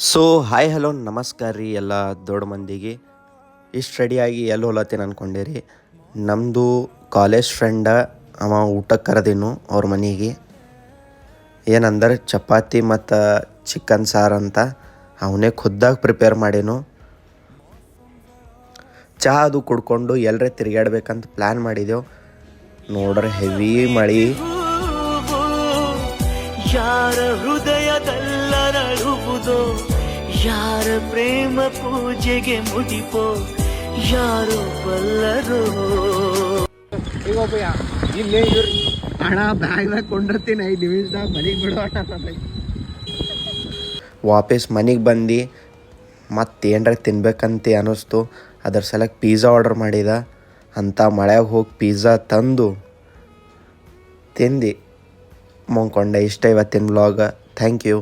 So hi hello ನಮಸ್ಕಾರ ರೀ ಎಲ್ಲ ದೊಡ್ಡ ಮಂದಿಗೆ. ಇಷ್ಟು ರೆಡಿಯಾಗಿ ಎಲ್ಲಿ ಹೋಲತ್ತೀನಿ ಅಂದ್ಕೊಂಡಿರಿ. ನಮ್ಮದು ಕಾಲೇಜ್ ಫ್ರೆಂಡ ಅವ ಊಟಕ್ಕೆ ಕರೆದಿನು ಅವ್ರ ಮನೆಗೆ. ಏನಂದ್ರೆ ಚಪಾತಿ ಮತ್ತು ಚಿಕನ್ ಸಾರು ಅಂತ ಅವನೇ ಖುದ್ದಾಗಿ ಪ್ರಿಪೇರ್ ಮಾಡೀನು. ಚಹಾ ಅದು ಕುಡ್ಕೊಂಡು ಎಲ್ಲರೇ ತಿರುಗಾಡ್ಬೇಕಂತ ಪ್ಲ್ಯಾನ್ ಮಾಡಿದೆವು. ನೋಡ್ರೆ ಹೆವಿ ಮಳೆ. ಯಾರ ಹೃದಯದಲ್ಲರಳುವುದೋ, ಯಾರ ಪ್ರೇಮ ಪೂಜೆಗೆ ಮುಡಿಪೋ, ಯಾರು ಬಲ್ಲರೋ. ಇಲ್ಲೇ ಹಣ ಬ್ಯಾಗ್ನಾಗ ಕೊಂಡಿರ್ತೀನಿ 5 ನಿಮಿಷದಾಗ ಮನೆಗೆ ಬಿಡೋಟ. ವಾಪಸ್ ಮನೆಗೆ ಬಂದು ಮತ್ತೇನ್ರ ತಿನ್ಬೇಕಂತ ಅನ್ನಿಸ್ತು. ಅದ್ರ ಸಲಕ್ಕೆ ಪಿಝಾ ಆರ್ಡರ್ ಮಾಡಿದ. ಅಂಥ ಮಳೆಯಾಗ ಹೋಗಿ ಪಿಝಾ ತಂದು ತಿಂದು ಮುಗ್ಕೊಂಡೆ. ಇಷ್ಟ ಇವತ್ತಿನ ವ್ಲಾಗ. Thank you.